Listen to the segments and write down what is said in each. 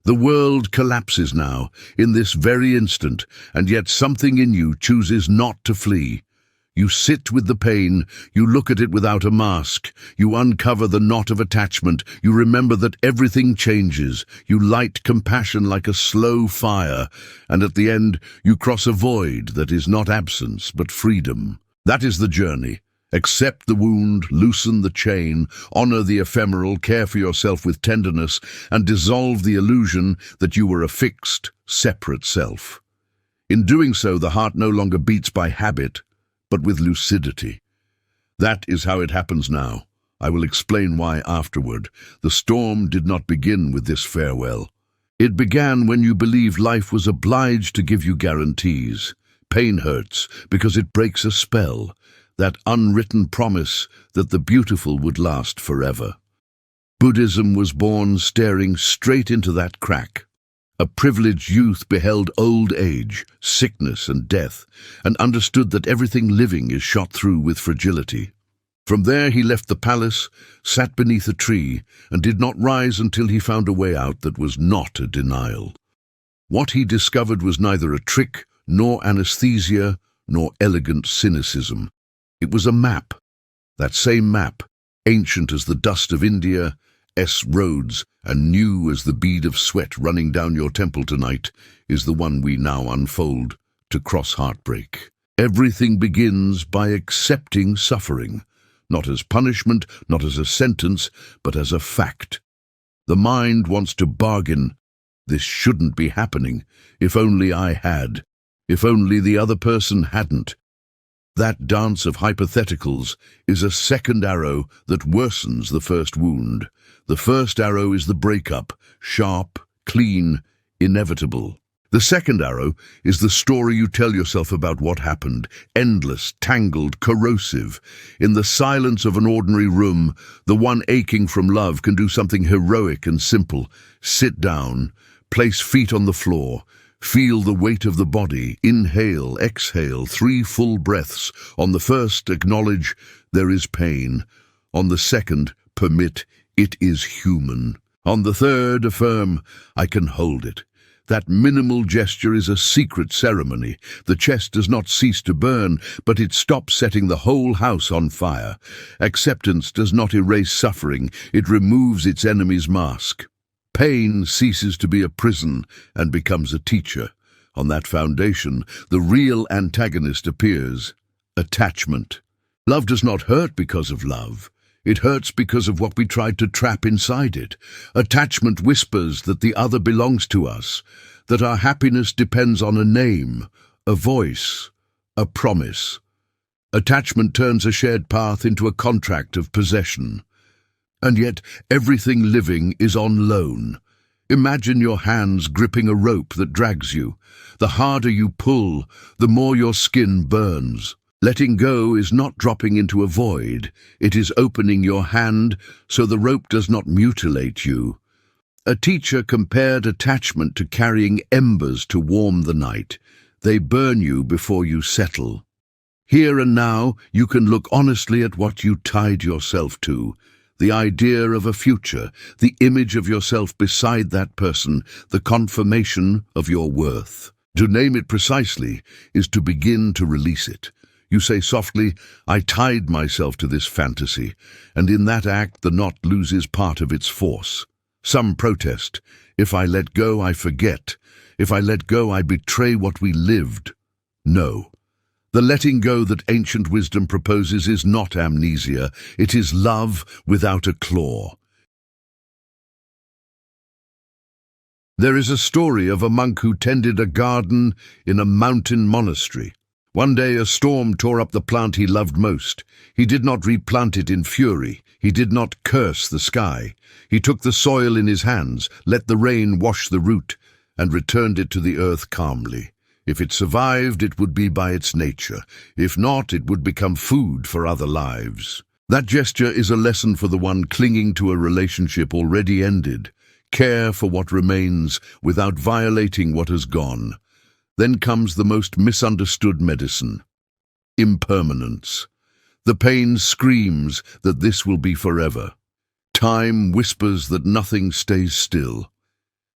The world collapses now, in this very instant, and yet something in you chooses not to flee. You sit with the pain, you look at it without a mask, you uncover the knot of attachment, you remember that everything changes, you light compassion like a slow fire, and at the end you cross a void that is not absence but freedom. That is the journey. Accept the wound, loosen the chain, honor the ephemeral, care for yourself with tenderness, and dissolve the illusion that you were a fixed, separate self. In doing so, the heart no longer beats by habit, but with lucidity. That is how it happens now. I will explain why afterward. The storm did not begin with this farewell. It began when you believed life was obliged to give you guarantees. Pain hurts because it breaks a spell, that unwritten promise that the beautiful would last forever. Buddhism was born staring straight into that crack. A privileged youth beheld old age, sickness and death, and understood that everything living is shot through with fragility. From there he left the palace, sat beneath a tree, and did not rise until he found a way out that was not a denial. What he discovered was neither a trick, nor anesthesia, nor elegant cynicism. It was a map. That same map, ancient as the dust of India, roads, and new as the bead of sweat running down your temple tonight, is the one we now unfold to cross heartbreak. Everything begins by accepting suffering, not as punishment, not as a sentence, but as a fact. The mind wants to bargain. This shouldn't be happening. If only I had. If only the other person hadn't. That dance of hypotheticals is a second arrow that worsens the first wound. The first arrow is the breakup, sharp, clean, inevitable. The second arrow is the story you tell yourself about what happened, endless, tangled, corrosive. In the silence of an ordinary room, the one aching from love can do something heroic and simple. Sit down, place feet on the floor, feel the weight of the body, inhale, exhale, 3 full breaths. On the first, acknowledge there is pain. On the second, permit it is human. On the third, affirm I can hold it. That minimal gesture is a secret ceremony. The chest does not cease to burn, but it stops setting the whole house on fire. Acceptance does not erase suffering, it removes its enemy's mask. Pain ceases to be a prison and becomes a teacher. On that foundation, the real antagonist appears: attachment. Love does not hurt because of love. It hurts because of what we tried to trap inside it. Attachment whispers that the other belongs to us, that our happiness depends on a name, a voice, a promise. Attachment turns a shared path into a contract of possession. And yet, everything living is on loan. Imagine your hands gripping a rope that drags you. The harder you pull, the more your skin burns. Letting go is not dropping into a void. It is opening your hand so the rope does not mutilate you. A teacher compared attachment to carrying embers to warm the night. They burn you before you settle. Here and now, you can look honestly at what you tied yourself to. The idea of a future, the image of yourself beside that person, the confirmation of your worth. To name it precisely is to begin to release it. You say softly, I tied myself to this fantasy, and in that act the knot loses part of its force. Some protest, if I let go, I forget. If I let go, I betray what we lived. No. The letting go that ancient wisdom proposes is not amnesia, it is love without a claw. There is a story of a monk who tended a garden in a mountain monastery. One day a storm tore up the plant he loved most. He did not replant it in fury. He did not curse the sky. He took the soil in his hands, let the rain wash the root, and returned it to the earth calmly. If it survived, it would be by its nature. If not, it would become food for other lives. That gesture is a lesson for the one clinging to a relationship already ended. Care for what remains without violating what has gone. Then comes the most misunderstood medicine: impermanence. The pain screams that this will be forever. Time whispers that nothing stays still.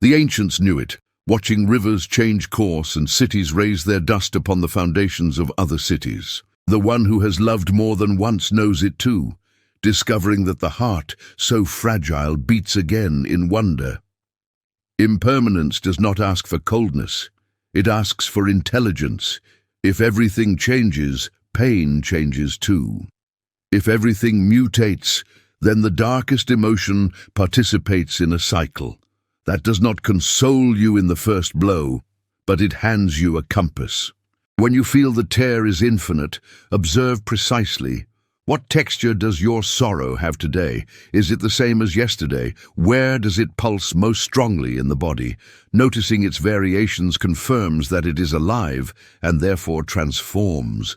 The ancients knew it, watching rivers change course and cities raise their dust upon the foundations of other cities. The one who has loved more than once knows it too, discovering that the heart, so fragile, beats again in wonder. Impermanence does not ask for coldness, it asks for intelligence. If everything changes, pain changes too. If everything mutates, then the darkest emotion participates in a cycle. That does not console you in the first blow, but it hands you a compass. When you feel the tear is infinite, observe precisely. What texture does your sorrow have today? Is it the same as yesterday? Where does it pulse most strongly in the body? Noticing its variations confirms that it is alive and therefore transforms.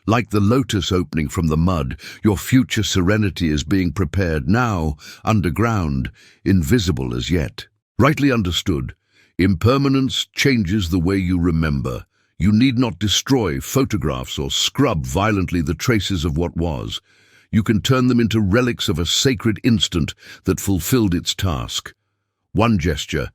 Like the lotus opening from the mud, your future serenity is being prepared now, underground, invisible as yet. Rightly understood, impermanence changes the way you remember. You need not destroy photographs or scrub violently the traces of what was. You can turn them into relics of a sacred instant that fulfilled its task. One gesture: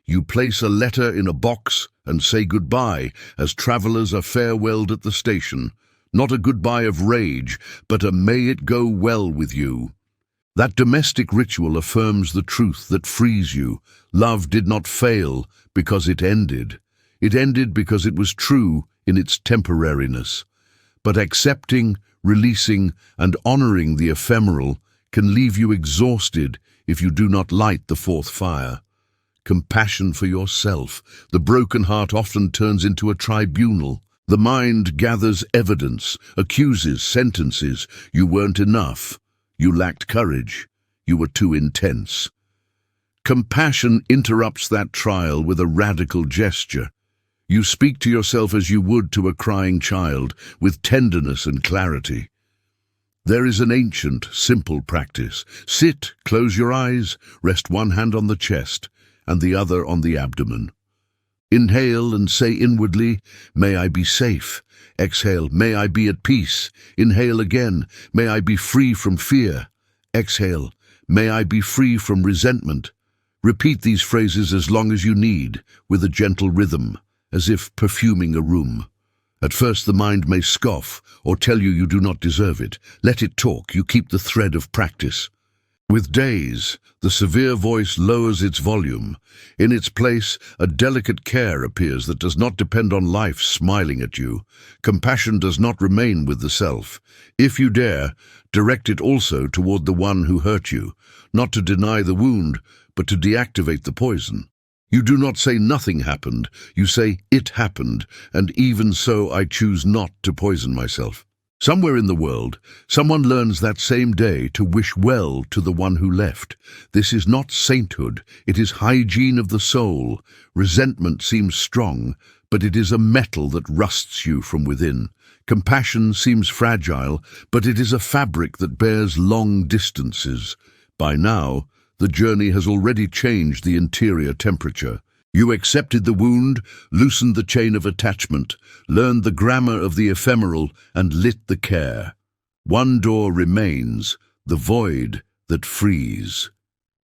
you place a letter in a box and say goodbye as travelers are farewelled at the station. Not a goodbye of rage, but a may it go well with you. That domestic ritual affirms the truth that frees you. Love did not fail because it ended. It ended because it was true in its temporariness. But accepting, releasing, and honoring the ephemeral can leave you exhausted if you do not light the fourth fire. Compassion for yourself. The broken heart often turns into a tribunal. The mind gathers evidence, accuses, sentences. You weren't enough. You lacked courage. You were too intense. Compassion interrupts that trial with a radical gesture. You speak to yourself as you would to a crying child, with tenderness and clarity. There is an ancient, simple practice. Sit, close your eyes, rest one hand on the chest and the other on the abdomen. Inhale and say inwardly, may I be safe. Exhale, may I be at peace. Inhale again, may I be free from fear. Exhale, may I be free from resentment. Repeat these phrases as long as you need, with a gentle rhythm, as if perfuming a room. At first the mind may scoff or tell you do not deserve it. Let it talk, you keep the thread of practice. With days, the severe voice lowers its volume. In its place, a delicate care appears that does not depend on life smiling at you. Compassion does not remain with the self. If you dare, direct it also toward the one who hurt you, not to deny the wound, but to deactivate the poison. You do not say nothing happened, you say it happened, and even so I choose not to poison myself. Somewhere in the world, someone learns that same day to wish well to the one who left. This is not sainthood, it is hygiene of the soul. Resentment seems strong, but it is a metal that rusts you from within. Compassion seems fragile, but it is a fabric that bears long distances. By now, the journey has already changed the interior temperature. You accepted the wound, loosened the chain of attachment, learned the grammar of the ephemeral, and lit the care. One door remains, the void that frees.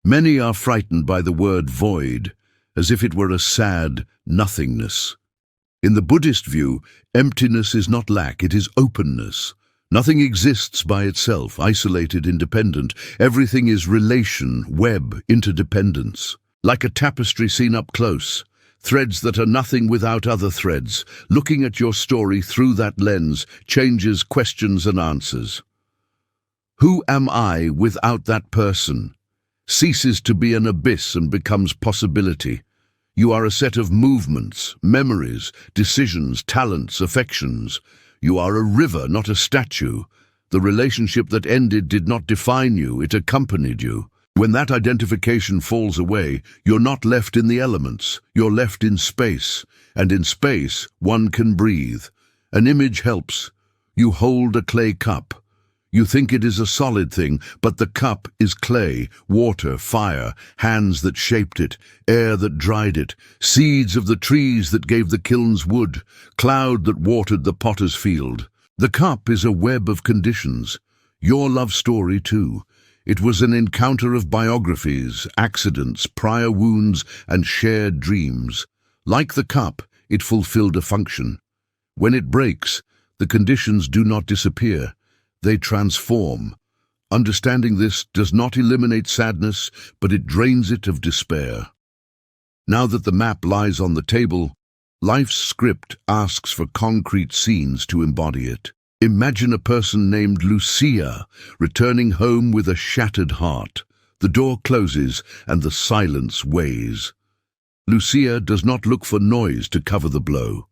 Many are frightened by the word void, as if it were a sad nothingness. In the Buddhist view, emptiness is not lack, it is openness. Nothing exists by itself, isolated, independent. Everything is relation, web, interdependence. Like a tapestry seen up close, threads that are nothing without other threads. Looking at your story through that lens changes questions and answers. Who am I without that person? Ceases to be an abyss and becomes possibility. You are a set of movements, memories, decisions, talents, affections. You are a river, not a statue. The relationship that ended did not define you, it accompanied you. When that identification falls away, you're not left in the elements, you're left in space. And in space, one can breathe. An image helps. You hold a clay cup. You think it is a solid thing, but the cup is clay, water, fire, hands that shaped it, air that dried it, seeds of the trees that gave the kilns wood, cloud that watered the potter's field. The cup is a web of conditions. Your love story, too. It was an encounter of biographies, accidents, prior wounds, and shared dreams. Like the cup, it fulfilled a function. When it breaks, the conditions do not disappear. They transform. Understanding this does not eliminate sadness, but it drains it of despair. Now that the map lies on the table, life's script asks for concrete scenes to embody it. Imagine a person named Lucia returning home with a shattered heart. The door closes and the silence weighs. Lucia does not look for noise to cover the blow.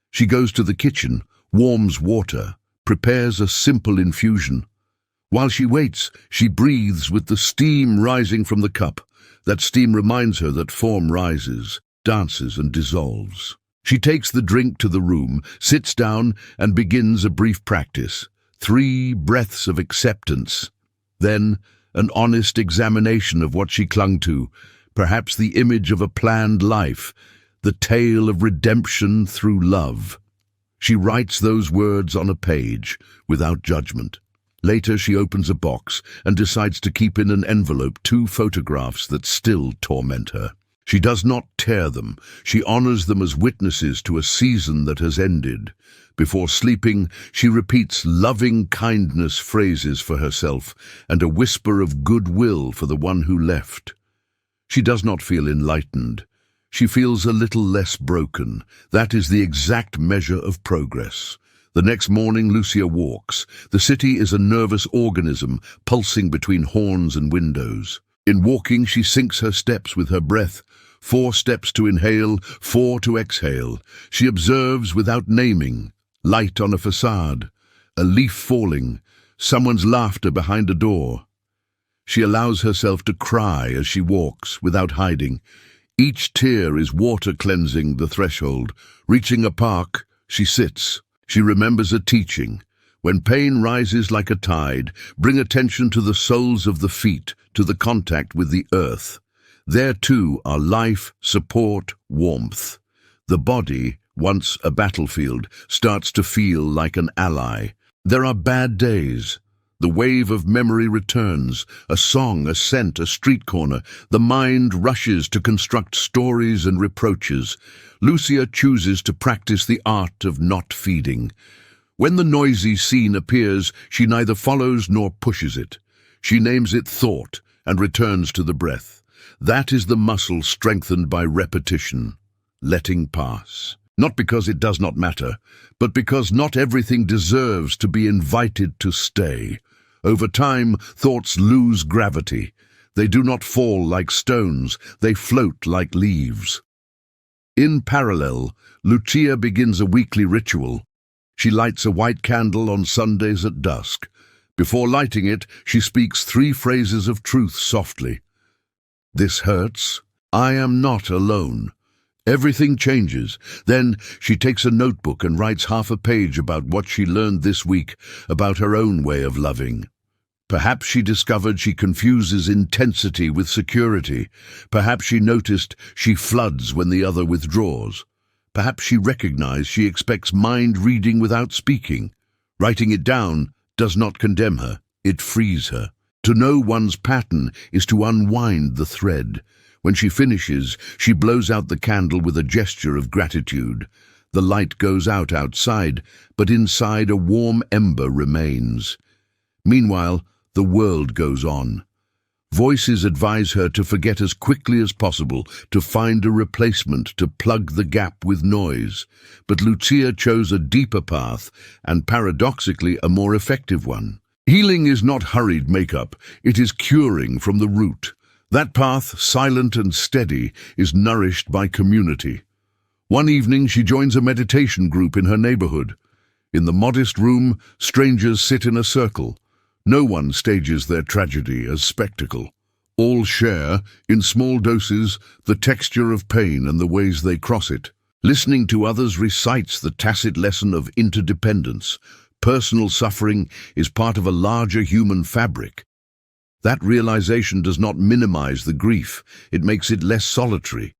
She goes to the kitchen, warms water, prepares a simple infusion. While she waits, she breathes with the steam rising from the cup. That steam reminds her that form rises, dances, and dissolves. She takes the drink to the room, sits down, and begins a brief practice. 3 breaths of acceptance. Then, an honest examination of what she clung to, perhaps the image of a planned life, the tale of redemption through love. She writes those words on a page, without judgment. Later, she opens a box and decides to keep in an envelope 2 photographs that still torment her. She does not tear them. She honors them as witnesses to a season that has ended. Before sleeping, she repeats loving kindness phrases for herself and a whisper of goodwill for the one who left. She does not feel enlightened. She feels a little less broken. That is the exact measure of progress. The next morning, Lucia walks. The city is a nervous organism, pulsing between horns and windows. In walking, she syncs her steps with her breath. 4 steps to inhale, 4 to exhale. She observes without naming. Light on a facade, a leaf falling, someone's laughter behind a door. She allows herself to cry as she walks, without hiding. Each tear is water cleansing the threshold. Reaching a park, she sits. She remembers a teaching. When pain rises like a tide, bring attention to the soles of the feet, to the contact with the earth. There too are life, support, warmth. The body, once a battlefield, starts to feel like an ally. There are bad days. The wave of memory returns, a song, a scent, a street corner. The mind rushes to construct stories and reproaches. Lucia chooses to practice the art of not feeding. When the noisy scene appears, she neither follows nor pushes it. She names it thought and returns to the breath. That is the muscle strengthened by repetition, letting pass. Not because it does not matter, but because not everything deserves to be invited to stay. Over time, thoughts lose gravity. They do not fall like stones, they float like leaves. In parallel, Lucia begins a weekly ritual. She lights a white candle on Sundays at dusk. Before lighting it, she speaks 3 phrases of truth softly. This hurts. I am not alone. Everything changes. Then she takes a notebook and writes half a page about what she learned this week, about her own way of loving. Perhaps she discovered she confuses intensity with security. Perhaps she noticed she floods when the other withdraws. Perhaps she recognized she expects mind reading without speaking. Writing it down does not condemn her, it frees her. To know one's pattern is to unwind the thread. When she finishes, she blows out the candle with a gesture of gratitude. The light goes out outside, but inside a warm ember remains. Meanwhile, the world goes on. Voices advise her to forget as quickly as possible, to find a replacement, to plug the gap with noise. But Lucia chose a deeper path, and paradoxically a more effective one. Healing is not hurried makeup, it is curing from the root. That path, silent and steady, is nourished by community. One evening she joins a meditation group in her neighborhood. In the modest room, strangers sit in a circle. No one stages their tragedy as spectacle. All share, in small doses, the texture of pain and the ways they cross it. Listening to others recites the tacit lesson of interdependence. Personal suffering is part of a larger human fabric. That realization does not minimize the grief, it makes it less solitary.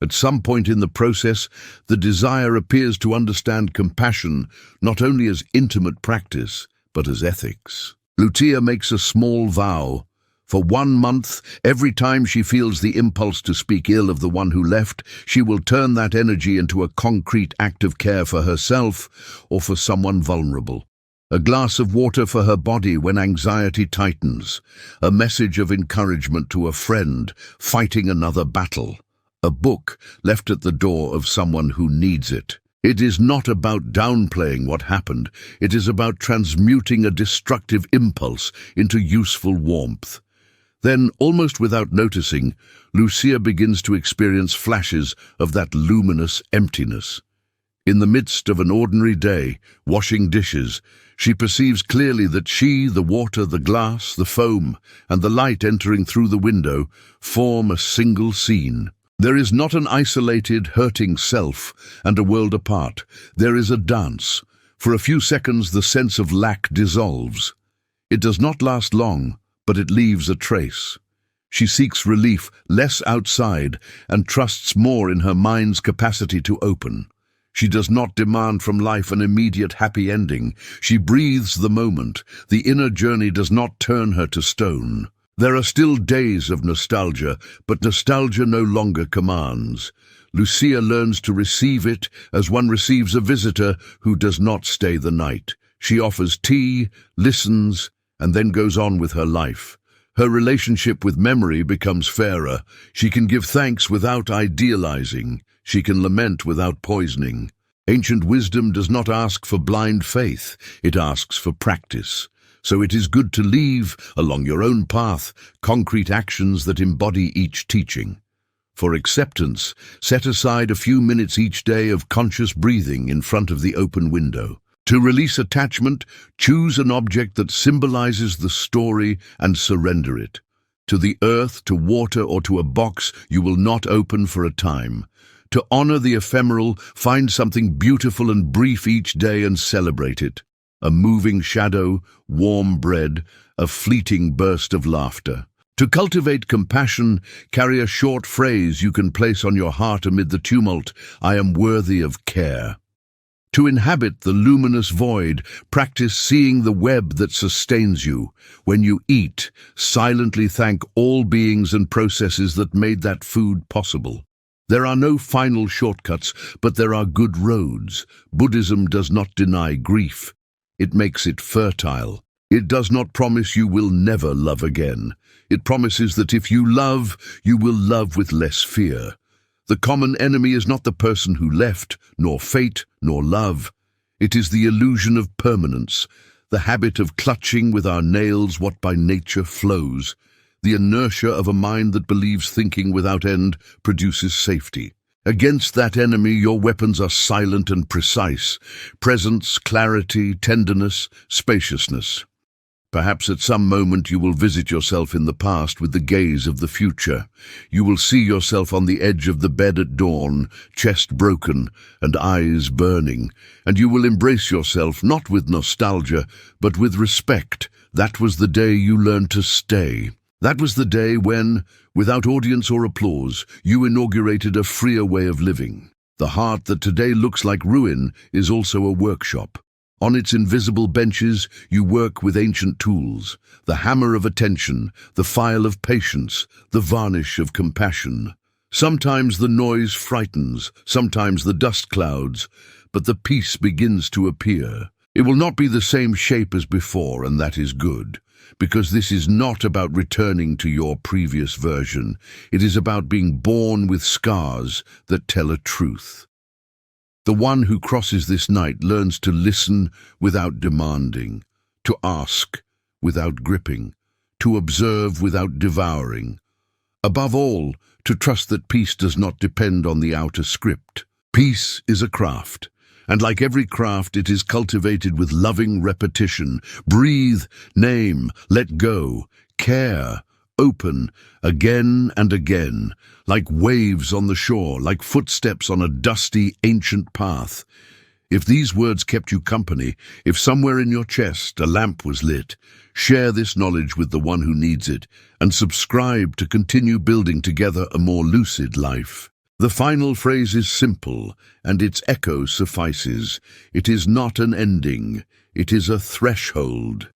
At some point in the process, the desire appears to understand compassion not only as intimate practice, but as ethics. Lucia makes a small vow. For 1 month, every time she feels the impulse to speak ill of the one who left, she will turn that energy into a concrete act of care for herself or for someone vulnerable. A glass of water for her body when anxiety tightens. A message of encouragement to a friend fighting another battle. A book left at the door of someone who needs it. It is not about downplaying what happened. It is about transmuting a destructive impulse into useful warmth. Then, almost without noticing, Lucia begins to experience flashes of that luminous emptiness. In the midst of an ordinary day, washing dishes, she perceives clearly that she, the water, the glass, the foam, and the light entering through the window form a single scene. There is not an isolated, hurting self and a world apart. There is a dance. For a few seconds, the sense of lack dissolves. It does not last long, but it leaves a trace. She seeks relief less outside and trusts more in her mind's capacity to open. She does not demand from life an immediate happy ending. She breathes the moment. The inner journey does not turn her to stone. There are still days of nostalgia, but nostalgia no longer commands. Lucia learns to receive it as one receives a visitor who does not stay the night. She offers tea, listens, and then goes on with her life. Her relationship with memory becomes fairer. She can give thanks without idealizing. She can lament without poisoning. Ancient wisdom does not ask for blind faith. It asks for practice. So it is good to leave, along your own path, concrete actions that embody each teaching. For acceptance, set aside a few minutes each day of conscious breathing in front of the open window. To release attachment, choose an object that symbolizes the story and surrender it. To the earth, to water, or to a box you will not open for a time. To honor the ephemeral, find something beautiful and brief each day and celebrate it. A moving shadow, warm bread, a fleeting burst of laughter. To cultivate compassion, carry a short phrase you can place on your heart amid the tumult: I am worthy of care. To inhabit the luminous void, practice seeing the web that sustains you. When you eat, silently thank all beings and processes that made that food possible. There are no final shortcuts, but there are good roads. Buddhism does not deny grief. It makes it fertile. It does not promise you will never love again. It promises that if you love, you will love with less fear. The common enemy is not the person who left, nor fate, nor love. It is the illusion of permanence, the habit of clutching with our nails what by nature flows, the inertia of a mind that believes thinking without end produces safety. Against that enemy, your weapons are silent and precise: presence, clarity, tenderness, spaciousness. Perhaps at some moment you will visit yourself in the past with the gaze of the future. You will see yourself on the edge of the bed at dawn, chest broken and eyes burning, and you will embrace yourself not with nostalgia, but with respect. That was the day you learned to stay. That was the day when, without audience or applause, you inaugurated a freer way of living. The heart that today looks like ruin is also a workshop. On its invisible benches, you work with ancient tools: the hammer of attention, the file of patience, the varnish of compassion. Sometimes the noise frightens, sometimes the dust clouds, but the peace begins to appear. It will not be the same shape as before, and that is good, because this is not about returning to your previous version. It is about being born with scars that tell a truth. The one who crosses this night learns to listen without demanding, to ask without gripping, to observe without devouring. Above all, to trust that peace does not depend on the outer script. Peace is a craft, and like every craft, it is cultivated with loving repetition. Breathe, name, let go, care, open, again and again, like waves on the shore, like footsteps on a dusty, ancient path. If these words kept you company, if somewhere in your chest a lamp was lit, share this knowledge with the one who needs it, and subscribe to continue building together a more lucid life. The final phrase is simple, and its echo suffices. It is not an ending, it is a threshold.